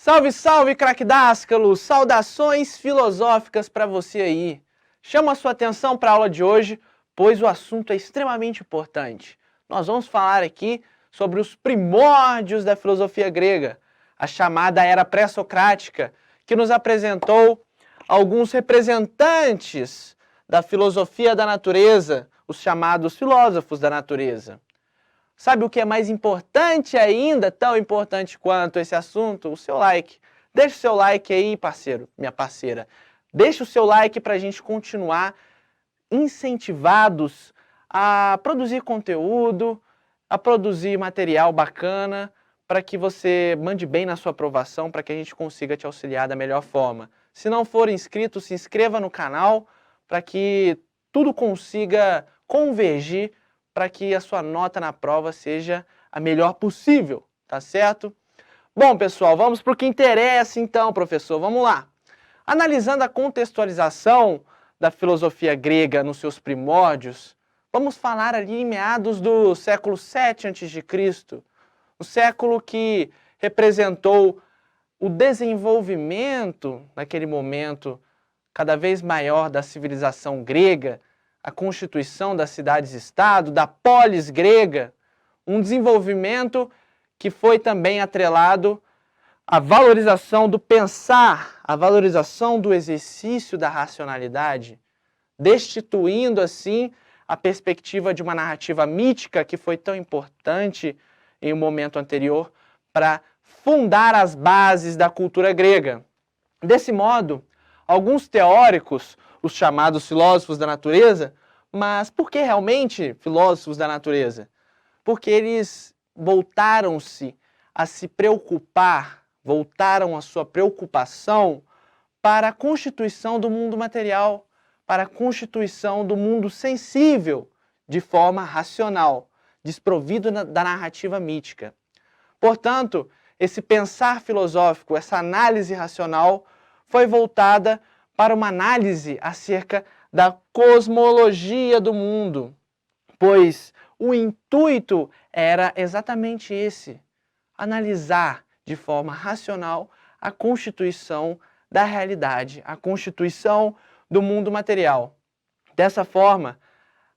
Salve, salve, craquedáscalos! Saudações filosóficas para você aí. Chamo a sua atenção para a aula de hoje, pois o assunto é extremamente importante. Nós vamos falar aqui sobre os primórdios da filosofia grega, a chamada era pré-socrática, que nos apresentou alguns representantes da filosofia da natureza, os chamados filósofos da natureza. Sabe o que é mais importante ainda, tão importante quanto esse assunto? O seu like. Deixa o seu like aí, parceiro, minha parceira. Deixa o seu like para a gente continuar incentivados a produzir conteúdo, a produzir material bacana, para que você mande bem na sua aprovação, para que a gente consiga te auxiliar da melhor forma. Se não for inscrito, se inscreva no canal, para que tudo consiga convergir para que a sua nota na prova seja a melhor possível, tá certo? Bom, pessoal, vamos para o que interessa então, professor. Vamos lá. Analisando a contextualização da filosofia grega nos seus primórdios, vamos falar ali em meados do século 7 a.C., o século que representou o desenvolvimento, naquele momento, cada vez maior da civilização grega, a constituição das cidades-estado, da polis grega, um desenvolvimento que foi também atrelado à valorização do pensar, à valorização do exercício da racionalidade, destituindo assim a perspectiva de uma narrativa mítica que foi tão importante em um momento anterior para fundar as bases da cultura grega. Desse modo, alguns teóricos, os chamados filósofos da natureza, mas por que realmente filósofos da natureza? Porque eles voltaram-se a se preocupar, voltaram a sua preocupação para a constituição do mundo material, para a constituição do mundo sensível de forma racional, desprovido da narrativa mítica. Portanto, esse pensar filosófico, essa análise racional, foi voltada para uma análise acerca da cosmologia do mundo, pois o intuito era exatamente esse, analisar de forma racional a constituição da realidade, a constituição do mundo material. Dessa forma,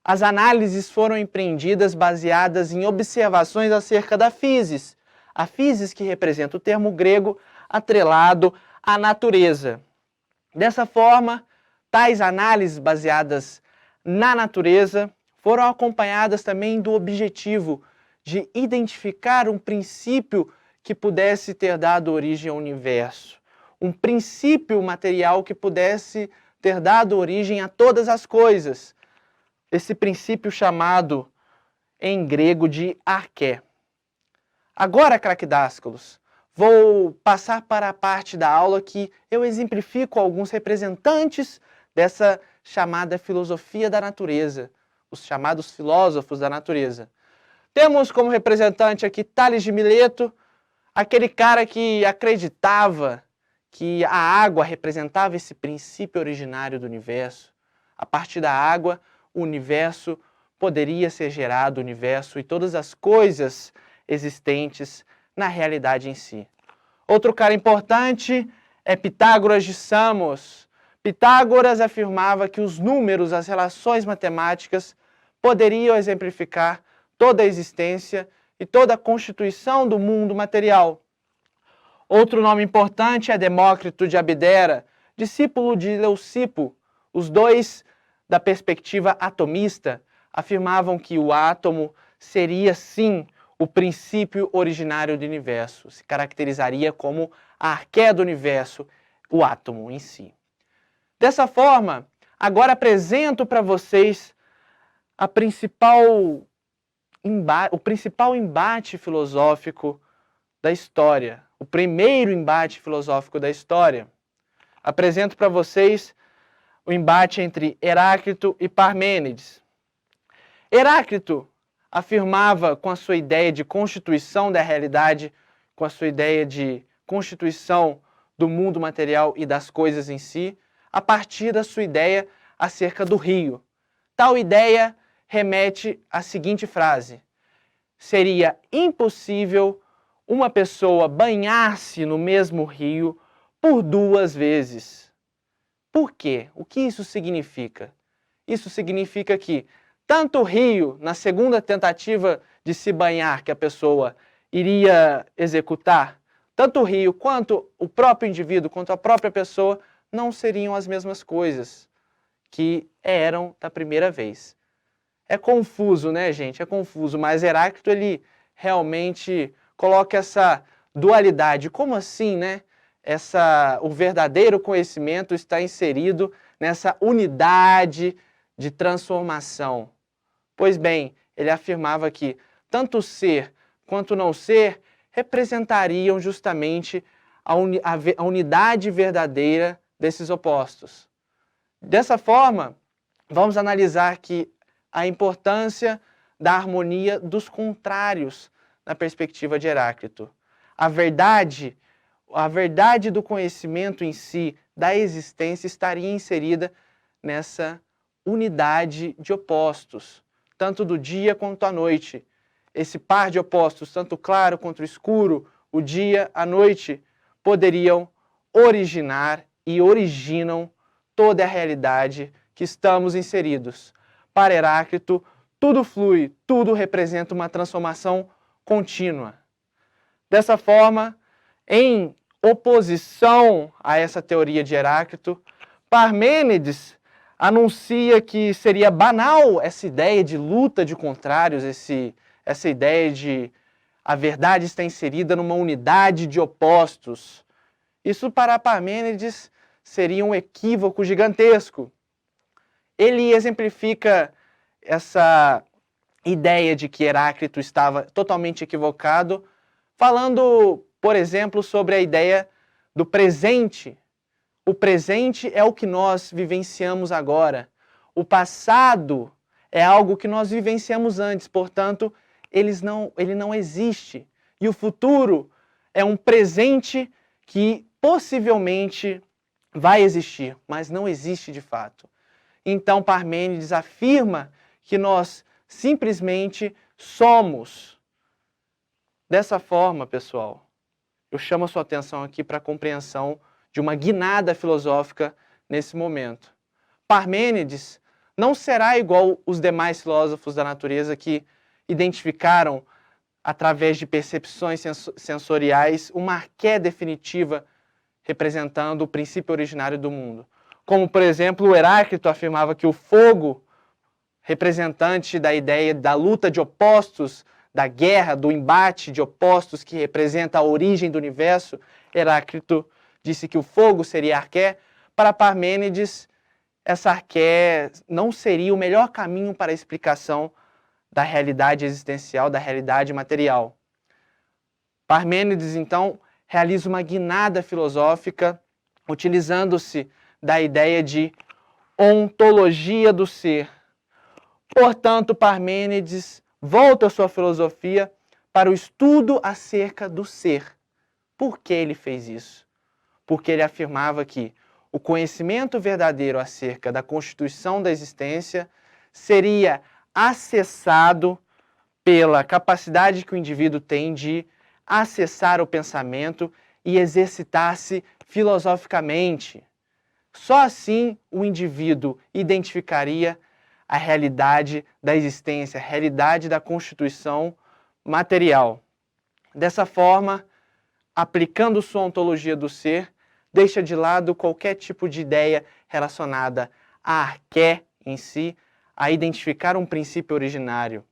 as análises foram empreendidas baseadas em observações acerca da physis, a physis que representa o termo grego atrelado à natureza. Dessa forma, tais análises baseadas na natureza foram acompanhadas também do objetivo de identificar um princípio que pudesse ter dado origem ao universo, um princípio material que pudesse ter dado origem a todas as coisas. Esse princípio chamado em grego de arché. Agora, craquedáscalos, vou passar para a parte da aula que eu exemplifico alguns representantes dessa chamada filosofia da natureza, os chamados filósofos da natureza. Temos como representante aqui Tales de Mileto, aquele cara que acreditava que a água representava esse princípio originário do universo. A partir da água, o universo poderia ser gerado, o universo e todas as coisas existentes na realidade em si. Outro cara importante é Pitágoras de Samos. Pitágoras afirmava que os números, as relações matemáticas, poderiam exemplificar toda a existência e toda a constituição do mundo material. Outro nome importante é Demócrito de Abdera, discípulo de Leucipo. Os dois, da perspectiva atomista, afirmavam que o átomo seria, sim, o princípio originário do universo, se caracterizaria como a arqué do universo, o átomo em si. Dessa forma, agora apresento para vocês o principal embate filosófico da história, o primeiro embate filosófico da história. Apresento para vocês o embate entre Heráclito e Parmênides. Heráclito afirmava com a sua ideia de constituição da realidade, com a sua ideia de constituição do mundo material e das coisas em si, a partir da sua ideia acerca do rio. Tal ideia remete à seguinte frase: seria impossível uma pessoa banhar-se no mesmo rio por 2 vezes. Por quê? O que isso significa? Isso significa que tanto o rio, na segunda tentativa de se banhar que a pessoa iria executar, tanto o rio quanto o próprio indivíduo, quanto a própria pessoa, não seriam as mesmas coisas que eram da primeira vez. É confuso, né, gente? É confuso, mas Heráclito, ele realmente coloca essa dualidade. Como assim, né? O verdadeiro conhecimento está inserido nessa unidade de transformação. Pois bem, ele afirmava que tanto o ser quanto não ser representariam justamente a unidade verdadeira desses opostos. Dessa forma, vamos analisar que a importância da harmonia dos contrários na perspectiva de Heráclito. A verdade do conhecimento em si, da existência, estaria inserida nessa unidade de opostos, tanto do dia quanto à noite. Esse par de opostos, tanto o claro quanto o escuro, o dia, a noite, poderiam originar e originam toda a realidade que estamos inseridos. Para Heráclito, tudo flui, tudo representa uma transformação contínua. Dessa forma, em oposição a essa teoria de Heráclito, Parmênides anuncia que seria banal essa ideia de luta de contrários, essa ideia de a verdade está inserida numa unidade de opostos. Isso para Parmênides seria um equívoco gigantesco. Ele exemplifica essa ideia de que Heráclito estava totalmente equivocado, falando, por exemplo, sobre a ideia do presente. O presente é o que nós vivenciamos agora. O passado é algo que nós vivenciamos antes, portanto, ele não existe. E o futuro é um presente que possivelmente vai existir, mas não existe de fato. Então, Parmênides afirma que nós simplesmente somos. Dessa forma, pessoal, eu chamo a sua atenção aqui para a compreensão de uma guinada filosófica nesse momento. Parmênides não será igual os demais filósofos da natureza que identificaram, através de percepções sensoriais, uma arqué definitiva representando o princípio originário do mundo. Como, por exemplo, o Heráclito afirmava que o fogo, representante da ideia da luta de opostos, da guerra, do embate de opostos que representa a origem do universo, Heráclito disse que o fogo seria a arqué. Para Parmênides, essa arqué não seria o melhor caminho para a explicação da realidade existencial, da realidade material. Parmênides, então, realiza uma guinada filosófica utilizando-se da ideia de ontologia do ser. Portanto, Parmênides volta a sua filosofia para o estudo acerca do ser. Por que ele fez isso? Porque ele afirmava que o conhecimento verdadeiro acerca da constituição da existência seria acessado pela capacidade que o indivíduo tem de acessar o pensamento e exercitar-se filosoficamente. Só assim o indivíduo identificaria a realidade da existência, a realidade da constituição material. Dessa forma, aplicando sua ontologia do ser, deixa de lado qualquer tipo de ideia relacionada à arqué em si, a identificar um princípio originário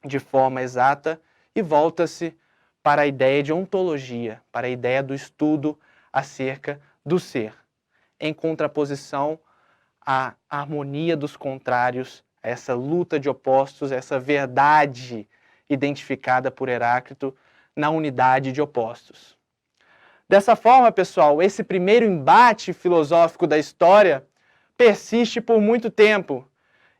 de forma exata e volta-se para a ideia de ontologia, para a ideia do estudo acerca do ser, em contraposição à harmonia dos contrários, a essa luta de opostos, essa verdade identificada por Heráclito na unidade de opostos. Dessa forma, pessoal, esse primeiro embate filosófico da história persiste por muito tempo.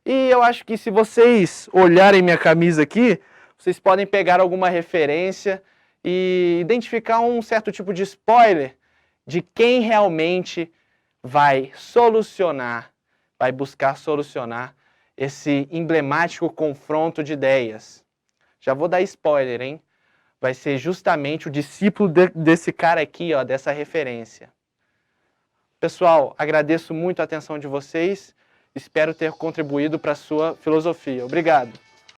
E eu acho que se vocês olharem minha camisa aqui, vocês podem pegar alguma referência e identificar um certo tipo de spoiler de quem realmente vai solucionar, vai buscar solucionar esse emblemático confronto de ideias. Já vou dar spoiler, hein? vai ser justamente o discípulo desse cara aqui, ó, dessa referência. Pessoal, agradeço muito a atenção de vocês, espero ter contribuído para a sua filosofia. Obrigado.